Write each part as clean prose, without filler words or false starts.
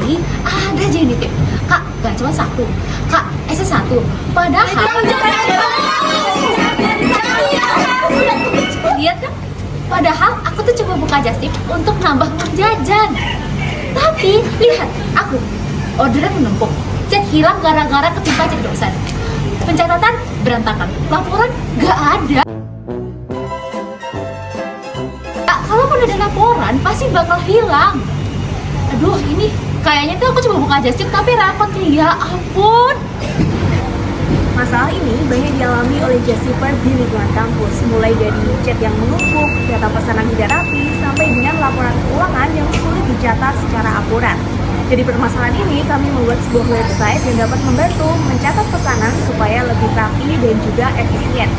ini ada aja ini tip. Kak, gak cuma satu. Kak, SS1. Padahal lihat kan? Padahal aku tuh coba buka just tip untuk nambah uang jajan. Tapi lihat, aku orderan menumpuk. Chat hilang gara-gara ketimpa cek dosen. Pencatatan berantakan. Laporan gak ada. Kalaupun ada laporan, pasti bakal hilang. Aduh, ini kayaknya tuh aku coba buka just tip tapi rapot nih, ya ampun. Masalah ini banyak dialami oleh just tipper di lingkungan kampus, mulai dari chat yang menumpuk, data pesanan tidak rapi, sampai dengan laporan keuangan yang sulit dicatat secara akurat. Jadi permasalahan ini kami membuat sebuah website yang dapat membantu mencatat pesanan supaya lebih rapi dan juga efisien.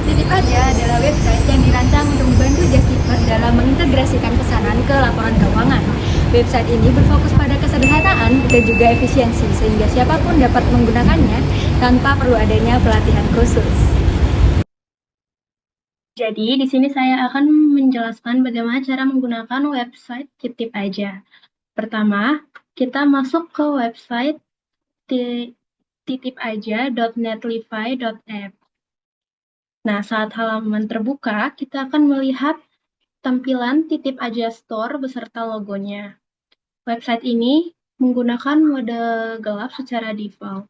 Titip Aja adalah website yang dirancang untuk membantu just tipper dalam mengintegrasikan pesanan ke laporan keuangan. Website ini berfokus pada kesederhanaan dan juga efisiensi, sehingga siapapun dapat menggunakannya tanpa perlu adanya pelatihan khusus. Jadi, di sini saya akan menjelaskan bagaimana cara menggunakan website Titip Aja. Pertama, kita masuk ke website titipaja.netlify.app. Nah, saat halaman terbuka, kita akan melihat tampilan Titip Aja Store beserta logonya. Website ini menggunakan mode gelap secara default.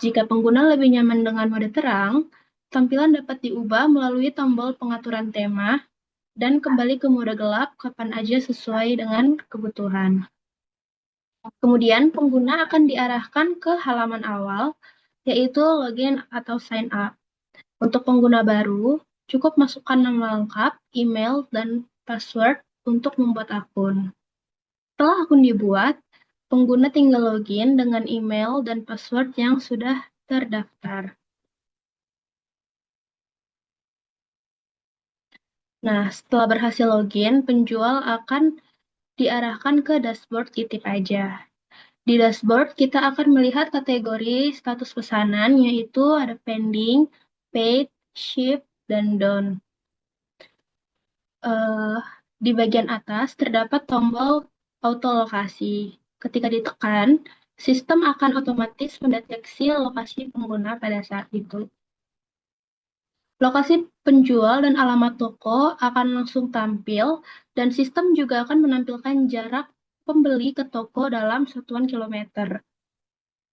Jika pengguna lebih nyaman dengan mode terang, tampilan dapat diubah melalui tombol pengaturan tema dan kembali ke mode gelap kapan aja sesuai dengan kebutuhan. Kemudian, pengguna akan diarahkan ke halaman awal, yaitu login atau sign up. Untuk pengguna baru, cukup masukkan nama lengkap, email, dan password untuk membuat akun. Setelah akun dibuat, pengguna tinggal login dengan email dan password yang sudah terdaftar. Nah, setelah berhasil login, penjual akan diarahkan ke dashboard Titip Aja. Di dashboard, kita akan melihat kategori status pesanan, yaitu ada pending, paid, ship, dan done. Di bagian atas terdapat tombol autolokasi. Ketika ditekan, sistem akan otomatis mendeteksi lokasi pengguna pada saat itu. Lokasi penjual dan alamat toko akan langsung tampil, dan sistem juga akan menampilkan jarak pembeli ke toko dalam satuan kilometer.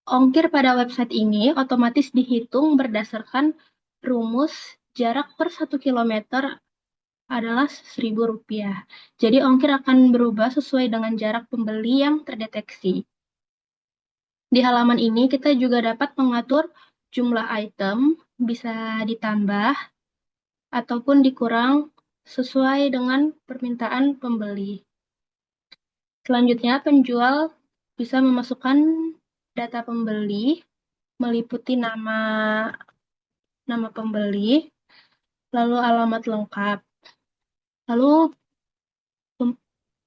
Ongkir pada website ini otomatis dihitung berdasarkan rumus jarak per 1 kilometer adalah Rp1.000. Jadi ongkir akan berubah sesuai dengan jarak pembeli yang terdeteksi. Di halaman ini kita juga dapat mengatur jumlah item, bisa ditambah ataupun dikurang sesuai dengan permintaan pembeli. Selanjutnya, penjual bisa memasukkan data pembeli, meliputi nama pembeli, lalu alamat lengkap. Lalu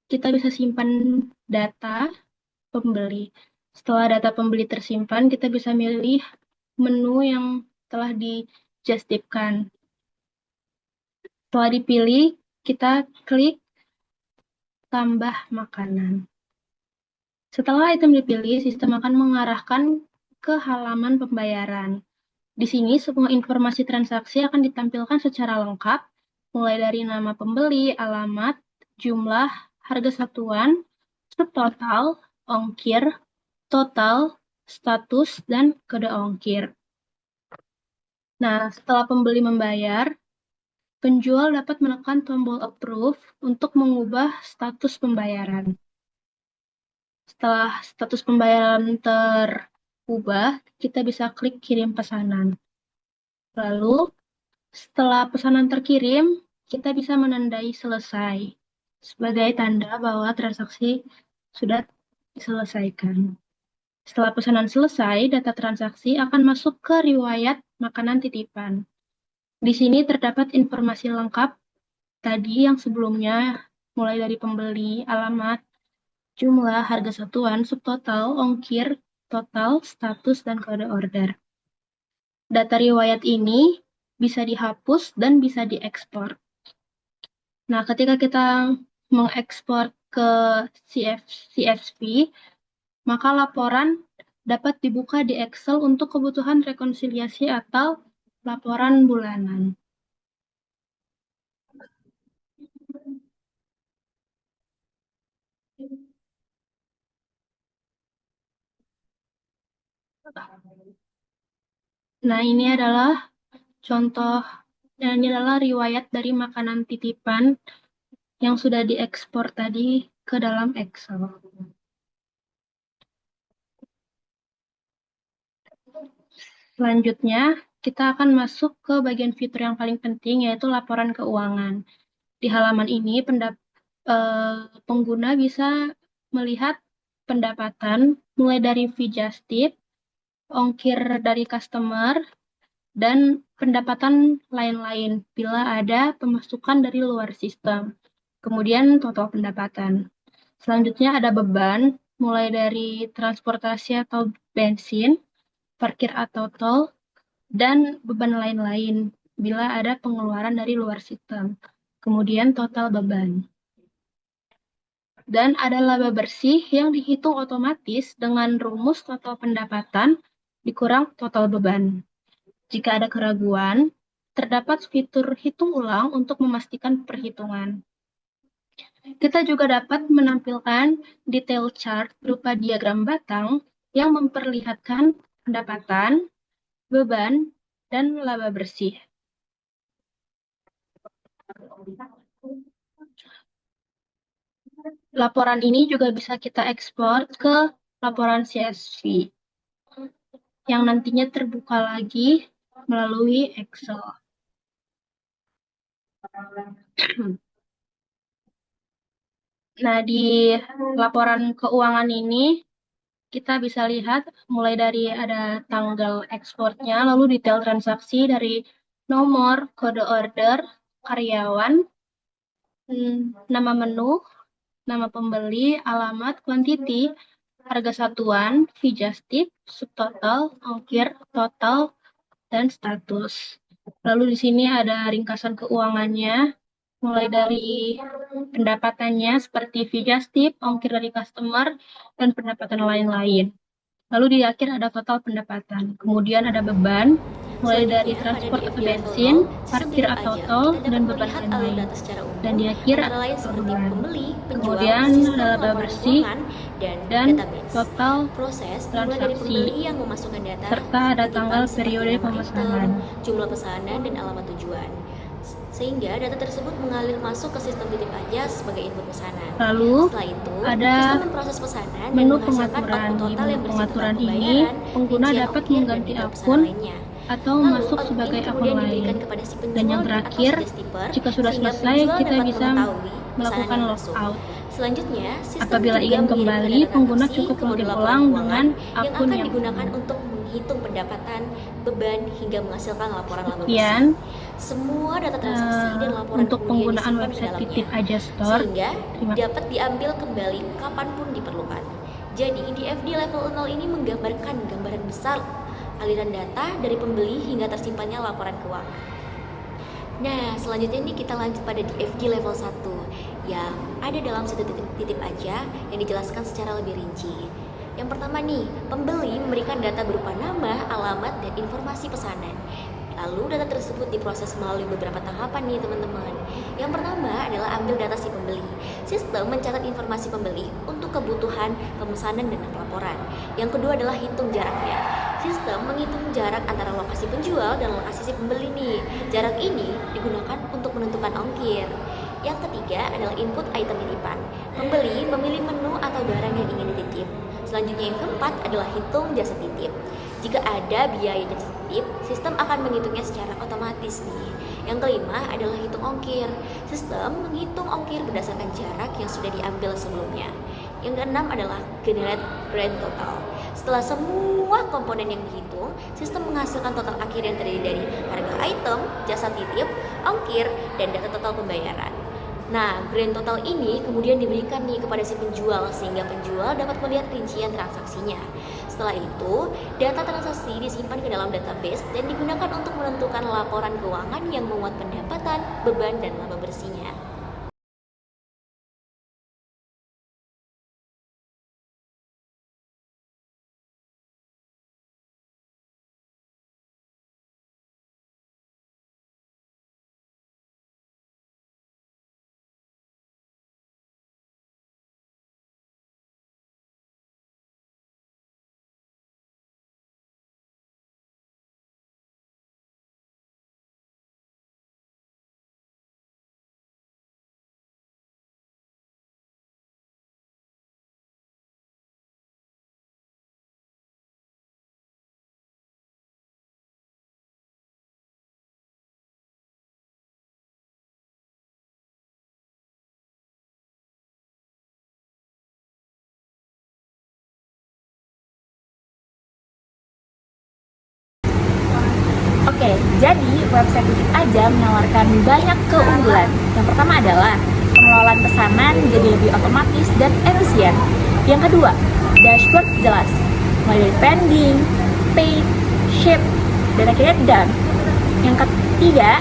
kita bisa simpan data pembeli. Setelah data pembeli tersimpan, kita bisa milih menu yang telah di-just-tipkan. Setelah dipilih, kita klik tambah makanan. Setelah item dipilih, sistem akan mengarahkan ke halaman pembayaran. Di sini, semua informasi transaksi akan ditampilkan secara lengkap, mulai dari nama pembeli, alamat, jumlah, harga satuan, subtotal, ongkir, total, status, dan kode ongkir. Nah, setelah pembeli membayar, penjual dapat menekan tombol approve untuk mengubah status pembayaran. Setelah status pembayaran terubah, kita bisa klik kirim pesanan. Lalu, setelah pesanan terkirim, kita bisa menandai selesai sebagai tanda bahwa transaksi sudah diselesaikan. Setelah pesanan selesai, data transaksi akan masuk ke riwayat makanan titipan. Di sini terdapat informasi lengkap tadi yang sebelumnya, mulai dari pembeli, alamat, jumlah, harga satuan, subtotal, ongkir, total, status, dan kode order. Data riwayat ini bisa dihapus dan bisa diekspor. Nah, ketika kita mengekspor ke CSV, maka laporan dapat dibuka di Excel untuk kebutuhan rekonsiliasi atau laporan bulanan. Nah, ini adalah contoh, dan ini adalah riwayat dari makanan titipan yang sudah diekspor tadi ke dalam Excel. Selanjutnya, kita akan masuk ke bagian fitur yang paling penting, yaitu laporan keuangan. Di halaman ini, pengguna bisa melihat pendapatan mulai dari fee just tip, ongkir dari customer, dan pendapatan lain-lain bila ada pemasukan dari luar sistem. Kemudian total pendapatan. Selanjutnya ada beban, mulai dari transportasi atau bensin, parkir atau tol, dan beban lain-lain bila ada pengeluaran dari luar sistem. Kemudian total beban. Dan ada laba bersih yang dihitung otomatis dengan rumus total pendapatan dikurang total beban. Jika ada keraguan, terdapat fitur hitung ulang untuk memastikan perhitungan. Kita juga dapat menampilkan detail chart berupa diagram batang yang memperlihatkan pendapatan, beban, dan laba bersih. Laporan ini juga bisa kita ekspor ke laporan CSV yang nantinya terbuka lagi melalui Excel. Nah, di laporan keuangan ini kita bisa lihat mulai dari ada tanggal ekspornya, lalu detail transaksi dari nomor, kode order, karyawan, nama menu, nama pembeli, alamat, quantity, harga satuan, fee just tip, subtotal, ongkir, total, dan status. Lalu di sini ada ringkasan keuangannya, mulai dari pendapatannya seperti fee just tip, ongkir dari customer, dan pendapatan lain-lain. Lalu di akhir ada total pendapatan. Kemudian ada beban, mulai dari transport atau bensin, parkir atau tol, dan beban lain-lain. Dan di akhir ada beban. Kemudian ada laba bersih dan total transaksi, serta ada tanggal periode pemesanan. Jumlah pesanan dan alamat tujuan. Sehingga data tersebut mengalir masuk ke sistem titip aja sebagai input pesanan. Lalu Setelah itu, ada sistem memproses pesanan dan menu menghasilkan pengaturan. output total yang Di bersih pengaturan tentang ini, pembayaran, pengguna rincian dapat ongkir, dan mengganti detail akun pesanan lainnya. atau Lalu, masuk output sebagai ini akun kemudian lain. diberikan kepada si penjual Dan yang atau terakhir, si justiper, jika sudah sehingga selesai, penjual kita dapat bisa mengetahui pesanan melakukan yang masuk. logout. Selanjutnya, sistem Apabila juga ingin mengirimkan kembali, data pengguna transaksi cukup ke modul login laporan ulang keuangan dengan yang akun akan yang digunakan sama. untuk menghitung pendapatan, beban, hingga menghasilkan laporan laba bersih. Sekian Semua data transaksi dan laporan untuk kemudian penggunaan disimpan ke website dalamnya, Titip Aja Store. sehingga Terima kasih. dapat diambil kembali kapanpun diperlukan. Jadi, DFD level 0 ini menggambarkan gambaran besar aliran data dari pembeli hingga tersimpannya laporan keuangan. Nah, selanjutnya ini kita lanjut pada DFD level 1 yang ada dalam situs titip aja yang dijelaskan secara lebih rinci. Yang pertama nih, pembeli memberikan data berupa nama, alamat, dan informasi pesanan. Lalu data tersebut diproses melalui beberapa tahapan nih teman-teman. Yang pertama adalah ambil data si pembeli. Sistem mencatat informasi pembeli untuk kebutuhan pemesanan dan pelaporan. Yang kedua adalah hitung jaraknya. Sistem menghitung jarak antara lokasi penjual dan lokasi si pembeli nih. Jarak ini digunakan untuk menentukan ongkir. Yang ketiga adalah input item titipan. Pembeli memilih menu atau barang yang ingin dititip. Selanjutnya yang keempat adalah hitung jasa titip. Jika ada biaya jasa titip, sistem akan menghitungnya secara otomatis nih. Yang kelima adalah hitung ongkir. Sistem menghitung ongkir berdasarkan jarak yang sudah diambil sebelumnya. Yang keenam adalah generate grand total. Setelah semua komponen yang dihitung, sistem menghasilkan total akhir yang terdiri dari harga item, jasa titip, ongkir, dan data total pembayaran. Nah, grand total ini kemudian diberikan nih kepada si penjual sehingga penjual dapat melihat rincian transaksinya. Setelah itu, data transaksi disimpan ke dalam database dan digunakan untuk menentukan laporan keuangan yang memuat pendapatan, beban, dan laba bersihnya. Jadi, website Titip Aja menawarkan banyak keunggulan. Yang pertama adalah pengelolaan pesanan jadi lebih otomatis dan efisien. Yang kedua, dashboard jelas, mulai dari pending, paid, ship, dan akhirnya done. Yang ketiga,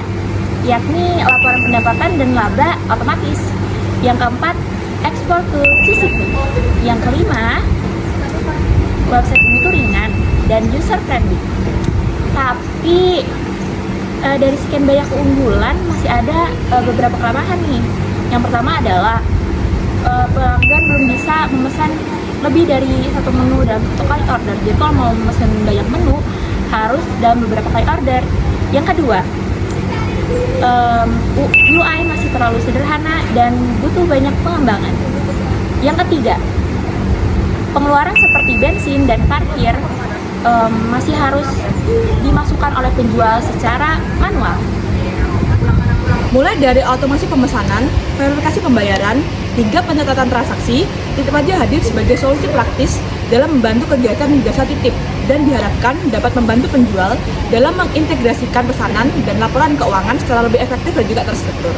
yakni laporan pendapatan dan laba otomatis. Yang keempat, ekspor ke CCP. Yang kelima, website ini tuh ringan dan user friendly. Tapi dari sekian banyak keunggulan masih ada beberapa kelemahan nih. Yang pertama adalah pelanggan belum bisa memesan lebih dari satu menu dalam satu kali order. Jadi kalau mau memesan banyak menu harus dalam beberapa kali order. Yang kedua, UI masih terlalu sederhana dan butuh banyak pengembangan. Yang ketiga, pengeluaran seperti bensin dan parkir masih harus dimasukkan oleh penjual secara manual. Mulai dari otomasi pemesanan, verifikasi pembayaran, hingga pencatatan transaksi, Titip Aja hadir sebagai solusi praktis dalam membantu kegiatan jasa titip dan diharapkan dapat membantu penjual dalam mengintegrasikan pesanan dan laporan keuangan secara lebih efektif dan juga terstruktur.